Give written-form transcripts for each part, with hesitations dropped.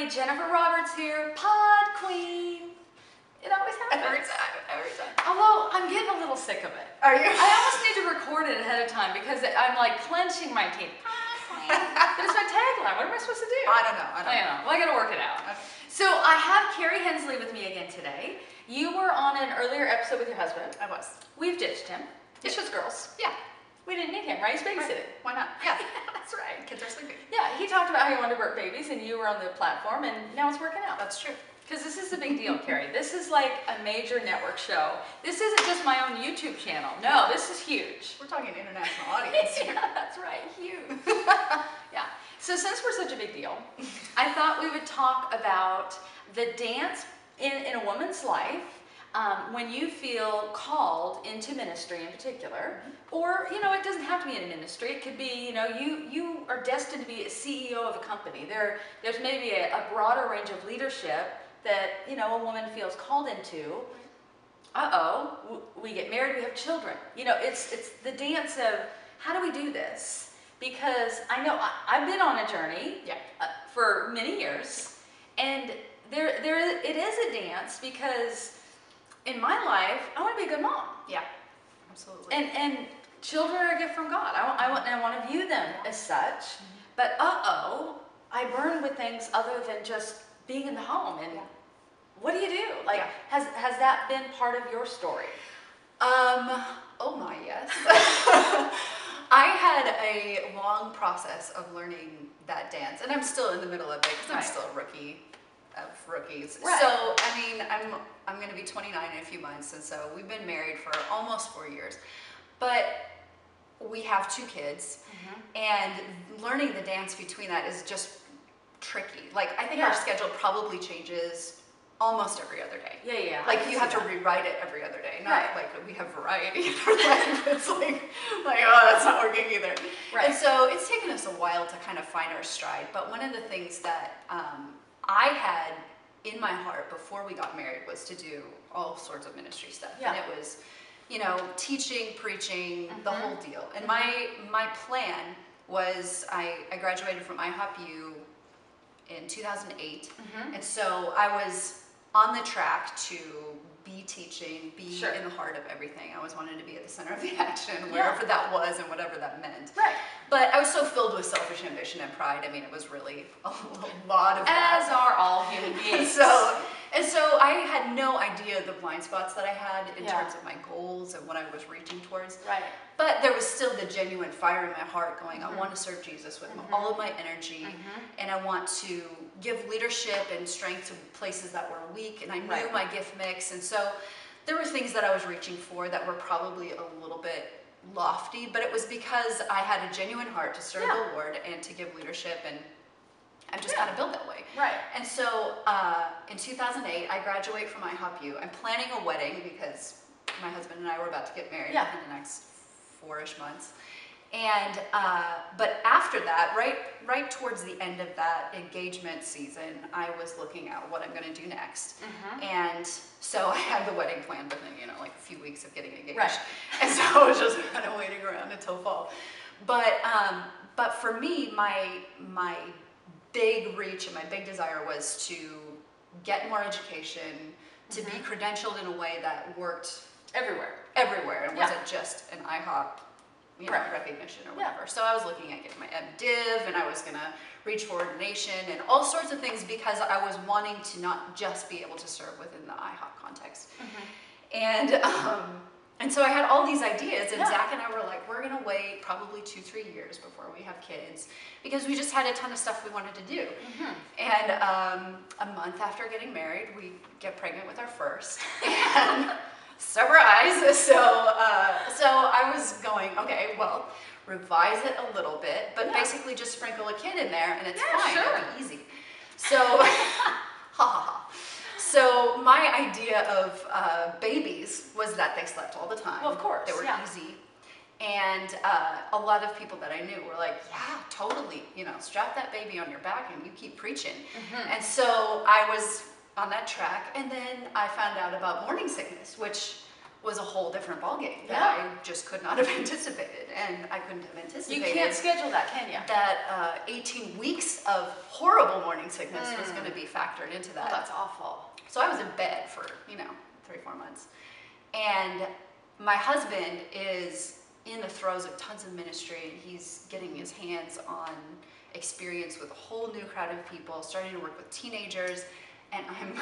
Jennifer Roberts here, Pod Queen. It always happens. Every time. Although, I'm getting a little sick of it. Are you? I almost need to record it ahead of time because I'm like clenching my teeth. But it's my tagline. What am I supposed to do? I don't know. Well, I gotta work it out. Okay. So I have Carrie Hensley with me again today. You were on an earlier episode with your husband. I was. We've ditched him. It's just girls. Yeah. We didn't need him, right? He's babysitting. Why not? Yeah. That's right. Kids are sleeping. Yeah, he talked about how he wanted to birth babies and you were on the platform and now it's working out. That's true. Because this is a big deal, Carrie. This is like a major network show. This isn't just my own YouTube channel. No, this is huge. We're talking international audience here. Yeah, that's right. Huge. Yeah. So since we're such a big deal, I thought we would talk about the dance in a woman's life when you feel called into ministry in particular, or, you know, it doesn't have to be in a ministry. It could be, you know, you are destined to be a CEO of a company. There's maybe a broader range of leadership that, you know, a woman feels called into. We get married, we have children. You know, it's the dance of how do we do this? Because I know I've been on a journey for many years, and it is a dance because in my life, I want to be a good mom. Yeah, absolutely. And children are a gift from God. I want to view them as such. But I burn with things other than just being in the home. And what do you do? Like, has that been part of your story? Oh my, yes. I had a long process of learning that dance, and I'm still in the middle of it because I'm still a rookie of rookies. Right. So, I mean, I'm going to be 29 in a few months, and so we've been married for almost 4 years. But we have 2 kids, and learning the dance between that is just tricky. Like, I think our schedule probably changes almost every other day. Yeah. Like, you have to rewrite it every other day. Not like we have variety in our life. It's like, oh, that's not working either. Right. And so it's taken us a while to kind of find our stride. But one of the things that I had in my heart before we got married was to do all sorts of ministry stuff. Yeah. And it was, you know, teaching, preaching, the whole deal. And my plan was I graduated from IHOP-U in 2008. And so I was on the track to be teaching, be in the heart of everything. I always wanted to be at the center of the action, wherever that was and whatever that meant. Right. But I was so filled with selfish ambition and pride. I mean, it was really a lot of that. As are all human beings. And so I had no idea the blind spots that I had in terms of my goals and what I was reaching towards. Right. But there was still the genuine fire in my heart going, I want to serve Jesus with all of my energy, and I want to give leadership and strength to places that were weak, and I knew my gift mix. And so there were things that I was reaching for that were probably a little bit lofty, but it was because I had a genuine heart to serve the Lord and to give leadership, and I'm just kind of built that way. Right. And so in 2008, I graduate from IHOP-U. I'm planning a wedding because my husband and I were about to get married in the next 4-ish months. And but after that, right towards the end of that engagement season, I was looking at what I'm going to do next. And so I had the wedding planned within, you know, like a few weeks of getting engaged. Right. And so I was just kind of waiting around until fall. But for me, my big reach and my big desire was to get more education, to be credentialed in a way that worked everywhere. It wasn't just an IHOP, you know, recognition or whatever. So I was looking at getting my MDiv, and I was going to reach for ordination and all sorts of things because I was wanting to not just be able to serve within the IHOP context. And so I had all these ideas, and Zach and I were like, we're going to wait probably 2-3 years before we have kids because we just had a ton of stuff we wanted to do. And a month after getting married, we get pregnant with our first. And surprise! So I was going, okay, well, revise it a little bit, but basically just sprinkle a kid in there, and it's fine. It'll be easy. So, So my idea of babies was that they slept all the time. Well, of course. They were easy. And a lot of people that I knew were like, yeah, totally. You know, strap that baby on your back and you keep preaching. And so I was on that track. And then I found out about morning sickness, which was a whole different ballgame that I just could not have anticipated, and I couldn't have anticipated. You can't schedule that, can you? That 18 weeks of horrible morning sickness was going to be factored into that. Oh, that's awful. So I was in bed for 3-4 months, and my husband is in the throes of tons of ministry, and he's getting his hands on experience with a whole new crowd of people, starting to work with teenagers. And I'm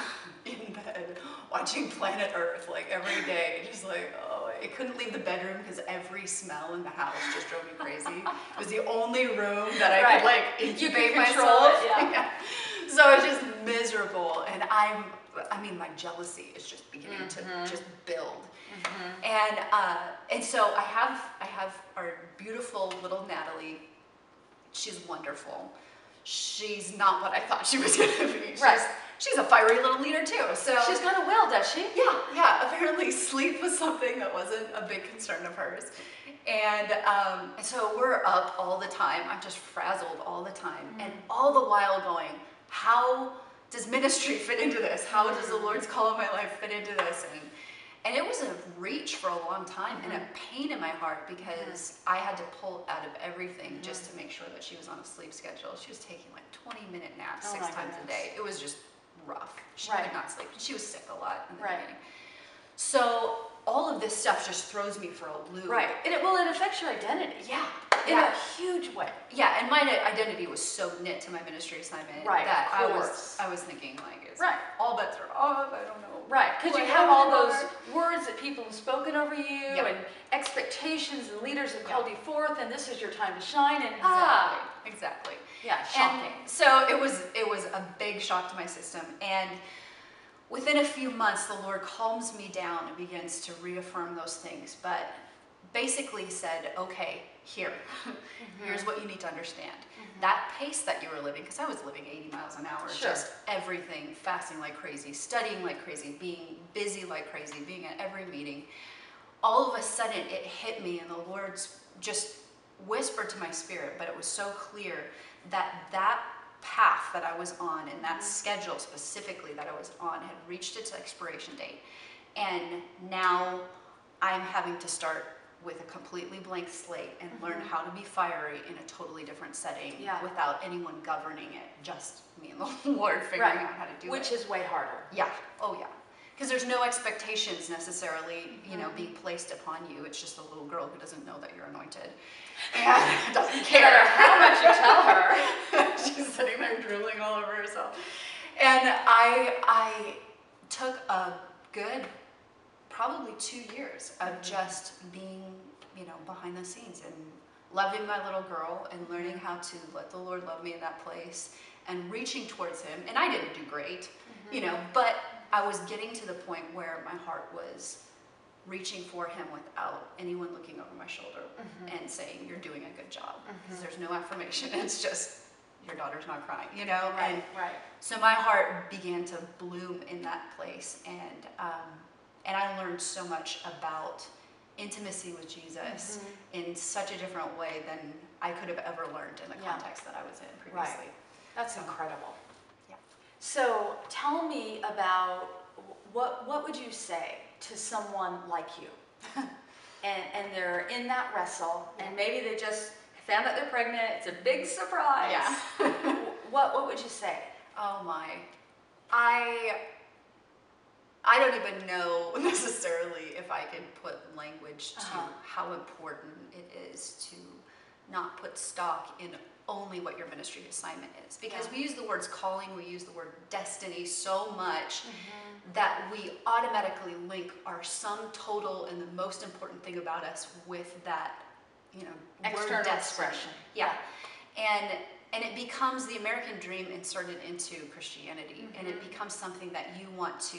in bed watching Planet Earth like every day, just like, oh, I couldn't leave the bedroom because every smell in the house just drove me crazy. It was the only room that I could like incubate myself. Yeah. So I was just miserable, and I mean, my jealousy is just beginning to just build. And so I have our beautiful little Natalie. She's wonderful. She's not what I thought she was going to be. She's a fiery little leader too. So she's got a will, does she? Yeah. Apparently, sleep was something that wasn't a big concern of hers, and so we're up all the time. I'm just frazzled all the time, and all the while going, how does ministry fit into this? How does the Lord's call in my life fit into this? And it was a reach for a long time, and a pain in my heart, because I had to pull out of everything just to make sure that she was on a sleep schedule. She was taking like 20-minute naps 6 times a day. It was just rough. She could not sleep. She was sick a lot in the beginning. So all of this stuff just throws me for a loop. Right. And it affects your identity. Yeah. In a huge way. Yeah, and my identity was so knit to my ministry assignment that I was thinking like, it's all bets are off. I don't know. Right, because you have all those words that people have spoken over you, and expectations, and leaders have called you forth, and this is your time to shine. And exactly. Yeah, shocking. And so it was a big shock to my system, and within a few months, the Lord calms me down and begins to reaffirm those things, but basically said, okay, here's what you need to understand. That pace that you were living, because I was living 80 miles an hour, just everything, fasting like crazy, studying like crazy, being busy like crazy, being at every meeting. All of a sudden, it hit me, and the Lord just whispered to my spirit, but it was so clear that path that I was on, and that schedule specifically that I was on, had reached its expiration date. And now I'm having to start with a completely blank slate and learn how to be fiery in a totally different setting without anyone governing it, just me and the Lord figuring out how to do it. Which is way harder. Yeah. Oh, yeah. Because there's no expectations necessarily, being placed upon you. It's just a little girl who doesn't know that you're anointed and doesn't care. No matter how much you tell her. She's sitting there drooling all over herself. And I took a good probably 2 years of just being, behind the scenes and loving my little girl and learning how to let the Lord love me in that place and reaching towards Him. And I didn't do great, but I was getting to the point where my heart was reaching for Him without anyone looking over my shoulder and saying, you're doing a good job. Because there's no affirmation. It's just, your daughter's not crying, Right. So my heart began to bloom in that place. And I learned so much about intimacy with Jesus in such a different way than I could have ever learned in the context that I was in previously. Right. That's incredible. Yeah. So tell me about what would you say to someone like you? and they're in that wrestle, and maybe they just found out they're pregnant. It's a big surprise. Yeah. What would you say? Oh my. I don't even know necessarily if I can put language to how important it is to not put stock in only what your ministry assignment is. Because we use the words calling, we use the word destiny so much that we automatically link our sum total and the most important thing about us with that, External word expression. Yeah. And it becomes the American dream inserted into Christianity. And it becomes something that you want to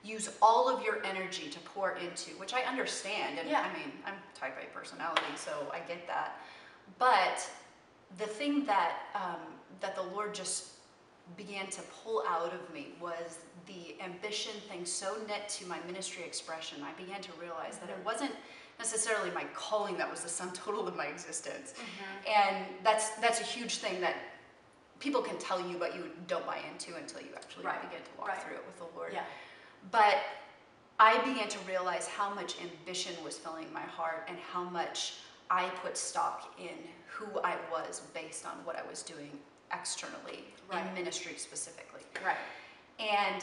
use all of your energy to pour into, which I understand. And I mean, I'm type A personality, so I get that. But the thing that that the Lord just began to pull out of me was the ambition thing so knit to my ministry expression. I began to realize that it wasn't necessarily my calling that was the sum total of my existence. And that's a huge thing that people can tell you, but you don't buy into until you actually begin to walk through it with the Lord. Yeah. But I began to realize how much ambition was filling my heart and how much I put stock in who I was based on what I was doing externally, Right. in ministry specifically. Right. And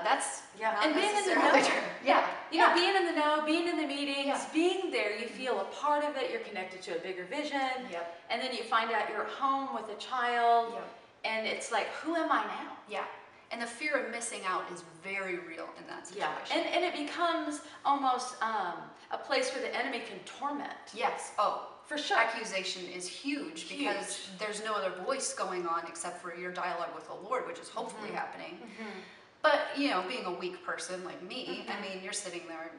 that's not and being in the necessarily know. true. Yeah. You know, being in the know, being in the meetings, Yeah. being there, you feel a part of it, you're connected to a bigger vision. Yep. And then you find out you're at home with a child, Yep. and it's like, who am I now? Yeah. And the fear of missing out is very real in that situation. Yeah. And it becomes almost a place where the enemy can torment. Yes. Oh, For sure. accusation is huge because there's no other voice going on except for your dialogue with the Lord, which is hopefully happening. But, you know, being a weak person like me, I mean, you're sitting there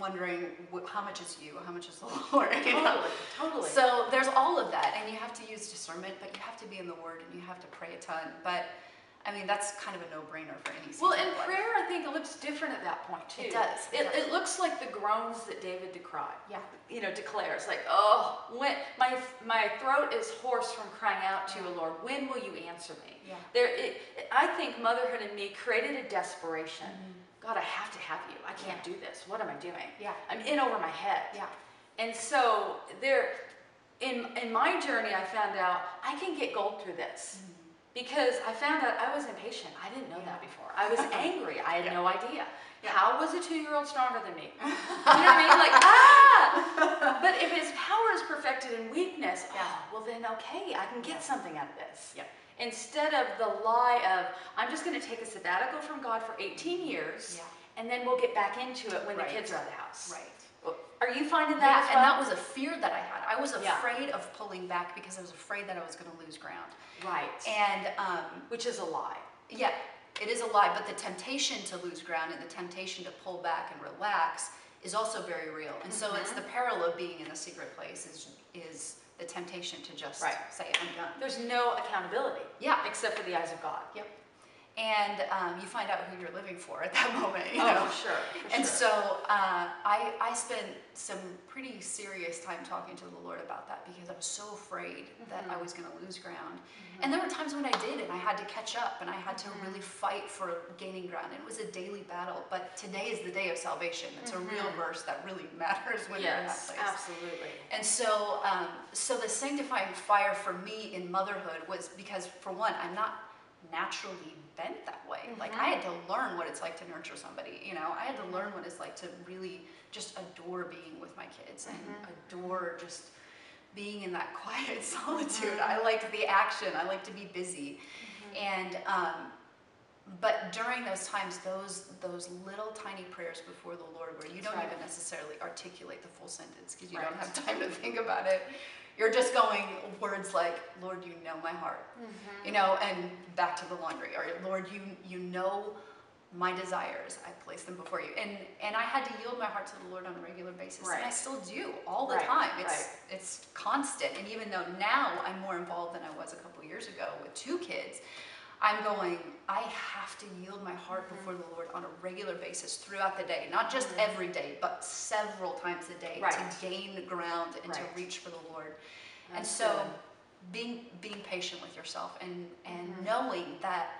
wondering how much is you, how much is the Lord, you know? Totally. So there's all of that, and you have to use discernment, but you have to be in the Word and you have to pray a ton. But I mean, that's kind of a no-brainer for any season. Well, and of life. prayer, I think, looks different at that point too. It does. It looks like the groans that David decried. Yeah. You know, declares like, oh, when my throat is hoarse from crying out to you, Lord. When will you answer me? Yeah. I think motherhood in me created a desperation. God, I have to have you. I can't do this. What am I doing? Yeah. I'm in over my head. Yeah. And so in my journey, I found out I can get gold through this. Because I found out I was impatient. I didn't know that before. I was angry. I had no idea. How was a 2-year-old stronger than me? You know what I mean? Like, But if his power is perfected in weakness, well then okay, I can get something out of this. Yeah. Instead of the lie of, I'm just going to take a sabbatical from God for 18 years, and then we'll get back into it when the kids are out of the house. Right. Are you finding that as well? And that was a fear that I had. I was afraid of pulling back because I was afraid that I was going to lose ground. Right. And which is a lie. yeah, it is a lie, but the temptation to lose ground and the temptation to pull back and relax is also very real. And so it's the peril of being in the secret place is the temptation to just say, I'm done. There's no accountability. Yeah. Except for the eyes of God. Yep. And you find out who you're living for at that moment. You Oh, know? for sure. And so I spent some pretty serious time talking to the Lord about that because I was so afraid that I was going to lose ground. And there were times when I did, and I had to catch up, and I had to really fight for gaining ground. And it was a daily battle, but today is the day of salvation. It's a real verse that really matters when you're in that place. Absolutely. And so, so the sanctifying fire for me in motherhood was because, for one, I'm not naturally bent that way. Like I had to learn what it's like to nurture somebody, you know. I had to learn what it's like to really just adore being with my kids and adore just being in that quiet solitude. I liked the action. I liked to be busy. And but during those times, those little tiny prayers before the Lord where you don't even necessarily articulate the full sentence because you don't have time to think about it. You're just going words like, Lord, you know my heart, you know, and back to the laundry. Or Lord, you know my desires. I place them before you. And I had to yield my heart to the Lord on a regular basis. And I still do all the time. It's constant. And even though now I'm more involved than I was a couple years ago with 2 kids, I'm going, I have to yield my heart before the Lord on a regular basis throughout the day. Not just every day, but several times a day to gain ground and to reach for the Lord. And so being patient with yourself and knowing that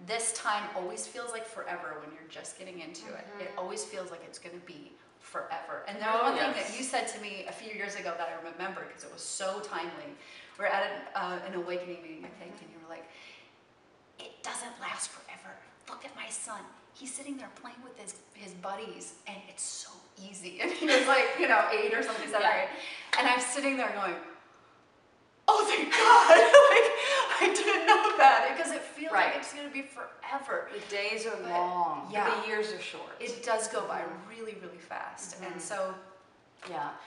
this time always feels like forever when you're just getting into it. It always feels like it's going to be forever. And there was one thing that you said to me a few years ago that I remember because it was so timely. We're at an awakening meeting, I think, and you were like, it doesn't last forever. Look at my son. He's sitting there playing with his buddies, and it's so easy. And he was like, 8 or something, 7 or 8. And I'm sitting there going, oh, thank God. Like, I didn't know that because it feels like it's going to be forever. The days are long. The years are short. It does go by really, really fast. And so,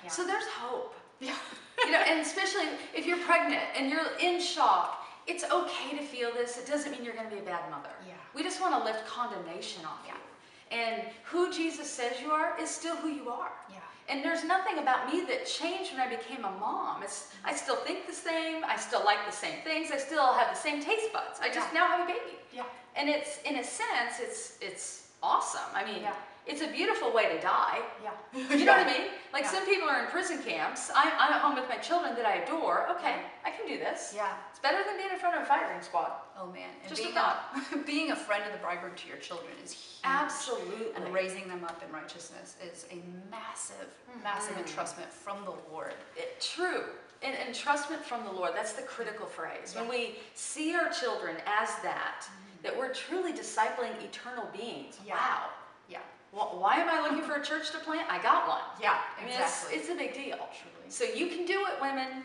So there's hope. Yeah. And especially if you're pregnant and you're in shock, it's okay to feel this. It doesn't mean you're going to be a bad mother. Yeah. We just want to lift condemnation off you. And who Jesus says you are is still who you are. Yeah. And there's nothing about me that changed when I became a mom. I still think the same. I still like the same things. I still have the same taste buds. I just now have a baby. Yeah. And it's, in a sense, it's awesome. I mean, It's a beautiful way to die. Yeah. You know what I mean? Like Yeah. some people are in prison camps. I'm at home with my children that I adore. Okay, I can do this. Yeah. It's better than being in front of a firing squad. Oh man. And Just a being thought. being a friend of the bridegroom to your children is huge. Absolutely. And raising them up in righteousness is a massive, massive entrustment from the Lord. True. And entrustment from the Lord, that's the critical phrase. When we see our children as that we're truly discipling eternal beings. Yeah. Wow. Yeah. Well, why am I looking for a church to plant? I got one. Yeah, I mean, exactly. it's a big deal. Truly. So you can do it, women.